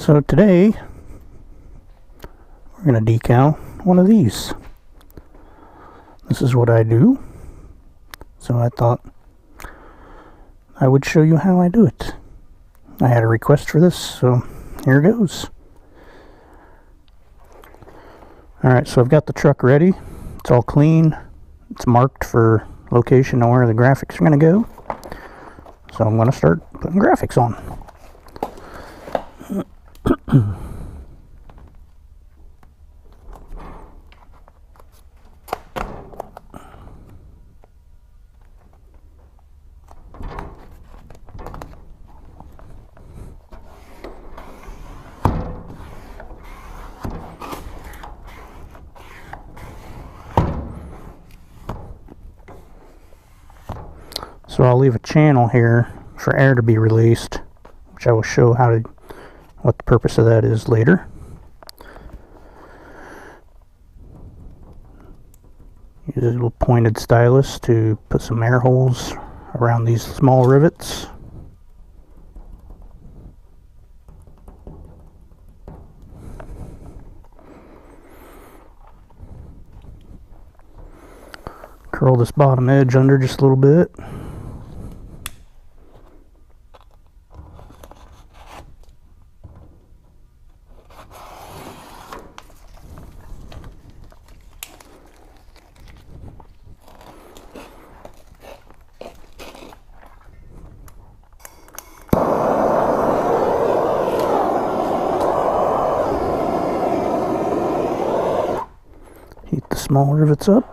So today we're going to decal one of these. This is what I do. So I thought I would show you how I do it. I had a request for this, so here goes. Alright, so I've got the truck ready. It's all clean. It's marked for location and where the graphics are going to go. So I'm going to start putting graphics on. So I'll leave a channel here for air to be released, which I will show what the purpose of that is later. Use a little pointed stylus to put some air holes around these small rivets. Curl this bottom edge under just a little bit. Heat the small rivets up.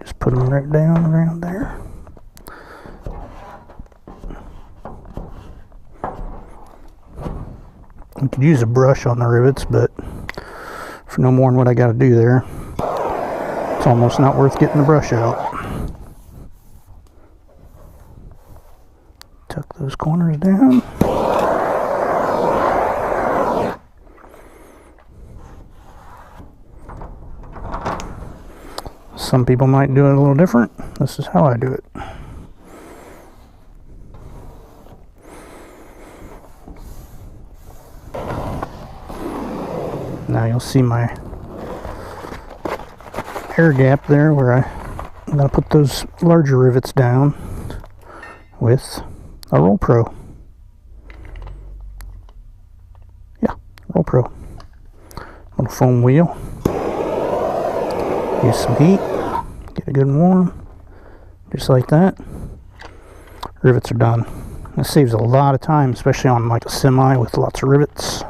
Just put them right down around there. You could use a brush on the rivets, but for no more than what I got to do there, it's almost not worth getting the brush out. Tuck those corners down. Some people might do it a little different. This is how I do it. Now you'll see my air gap there where I'm going to put those larger rivets down with a Roll Pro. Yeah, Roll Pro. Little foam wheel. Use some heat. Get it good and warm. Just like that. Rivets are done. This saves a lot of time, especially on like a semi with lots of rivets.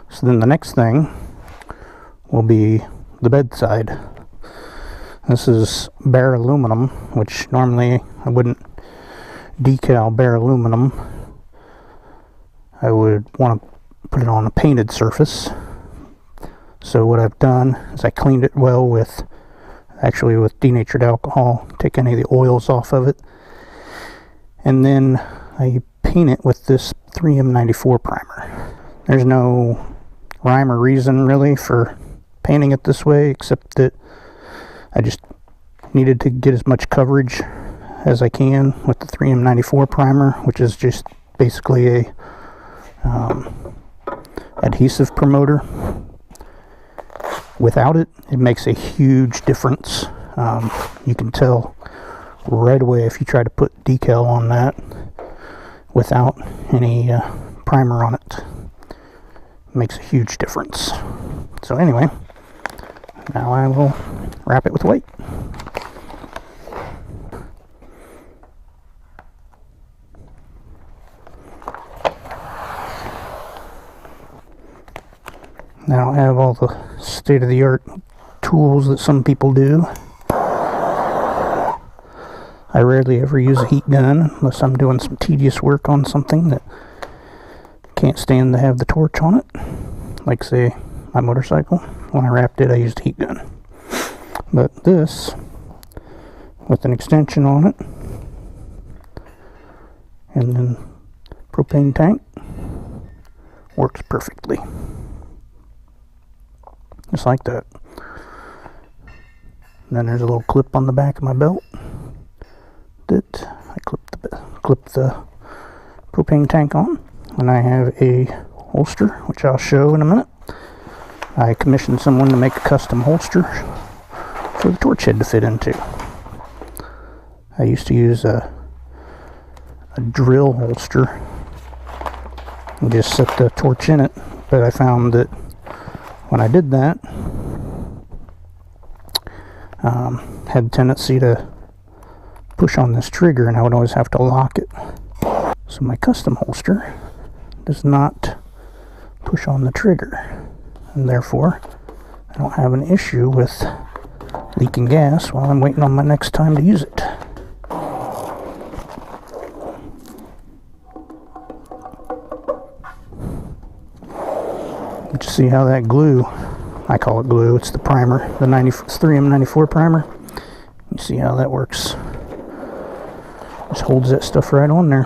So then the next thing will be the bedside. This is bare aluminum, which normally I wouldn't decal bare aluminum. I would want to put it on a painted surface. So what I've done is I cleaned it well with denatured alcohol, take any of the oils off of it, and then I paint it with this 3M94 primer. There's no rhyme or reason really for painting it this way, except that I just needed to get as much coverage as I can with the 3M94 primer, which is just basically a adhesive promoter. Without it, it makes a huge difference. You can tell right away if you try to put decal on that without any primer on it. It makes a huge difference. So anyway, now I will wrap it with white. Now I have all the state-of-the-art tools that some people do. I rarely ever use a heat gun unless I'm doing some tedious work on something that can't stand to have the torch on it. Like say my motorcycle. When I wrapped it I used a heat gun. But this, with an extension on it, and then propane tank, works perfectly. Just like that. And then there's a little clip on the back of my belt that I clip the propane tank on. And I have a holster, which I'll show in a minute. I commissioned someone to make a custom holster for the torch head to fit into. I used to use a drill holster and just set the torch in it, but I found that when I did that, had a tendency to push on this trigger, and I would always have to lock it. So my custom holster does not push on the trigger, and therefore I don't have an issue with leaking gas while I'm waiting on my next time to use it. But you see how that glue, I call it glue, it's the primer, the 3M94 primer. You see how that works. Just holds that stuff right on there.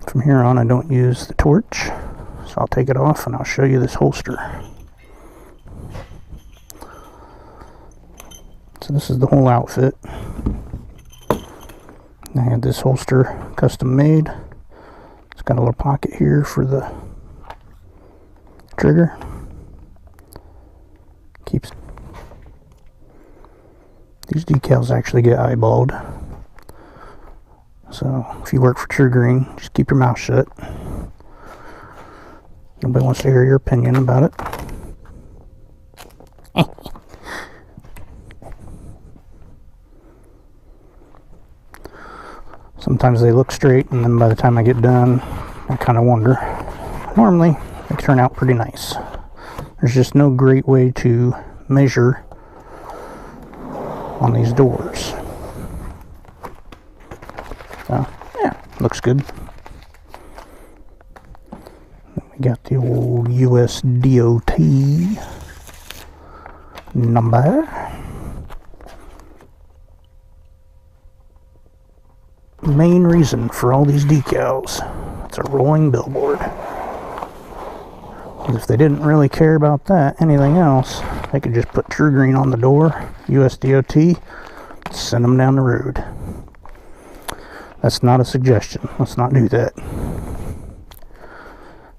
From here on, I don't use the torch, so I'll take it off and I'll show you this holster. So this is the whole outfit. I had this holster custom made. It's got a little pocket here for the trigger. Keeps these decals actually get eyeballed. So if you work for TruGreen, just keep your mouth shut. Nobody wants to hear your opinion about it. Sometimes they look straight, and then by the time I get done, I kind of wonder. Normally, they turn out pretty nice. There's just no great way to measure on these doors. So, yeah, looks good. Then we got the old US DOT number. Main reason for all these decals, it's a rolling billboard. If they didn't really care about that, anything else, they could just put TruGreen on the door, US DOT, send them down the road. That's not a suggestion. Let's not do that.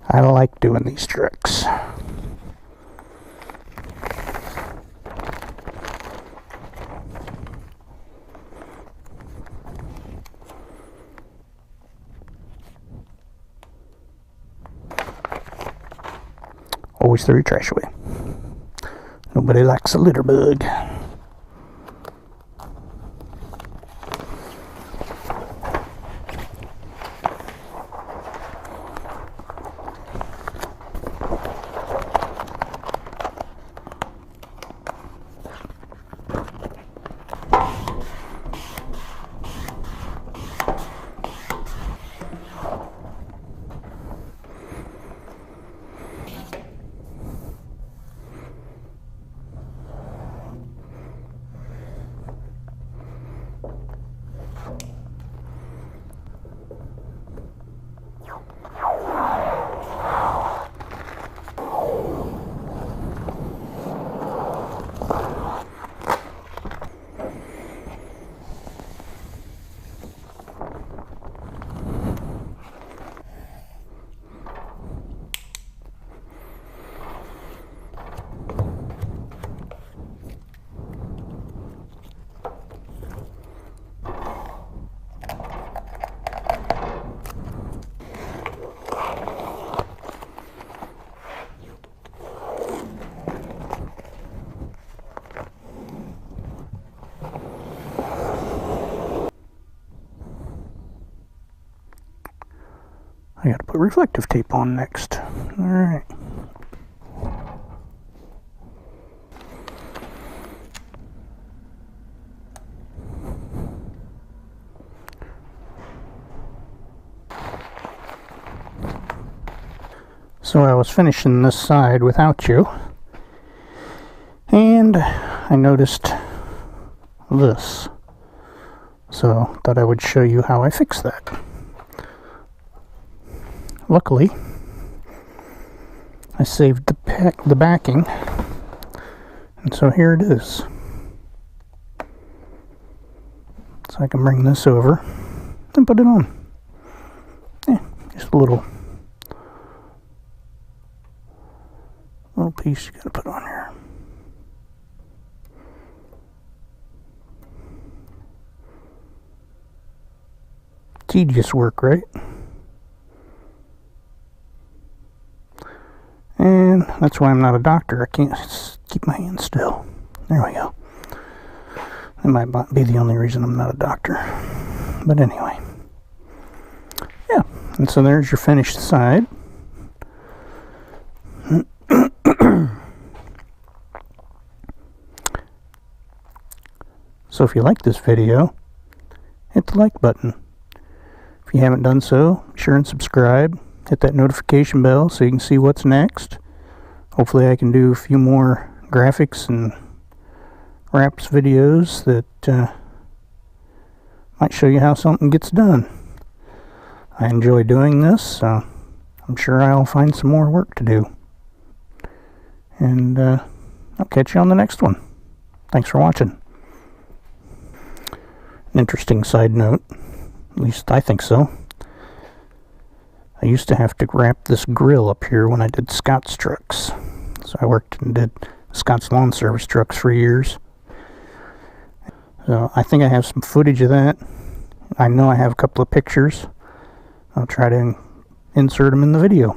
I like doing these tricks. Always throw your trash away. Nobody likes a litter bug. I gotta put reflective tape on next. Alright. So I was finishing this side without you, and I noticed this. So thought I would show you how I fixed that. luckily, I saved the backing, and so here it is. So I can bring this over and put it on. Yeah, just a little piece you gotta put on here. Tedious work, right? And that's why I'm not a doctor. I can't keep my hands still. There we go. That might be the only reason I'm not a doctor. But anyway. Yeah. And so there's your finished side. So if you like this video, hit the like button. If you haven't done so, be sure and subscribe. Hit that notification bell so you can see what's next. Hopefully I can do a few more graphics and wraps videos that might show you how something gets done. I enjoy doing this, so I'm sure I'll find some more work to do. And I'll catch you on the next one. Thanks for watching. An interesting side note, at least I think so. I used to have to wrap this grill up here when I did Scott's trucks. So I worked and did Scott's lawn service trucks for years. So I think I have some footage of that. I know I have a couple of pictures. I'll try to insert them in the video.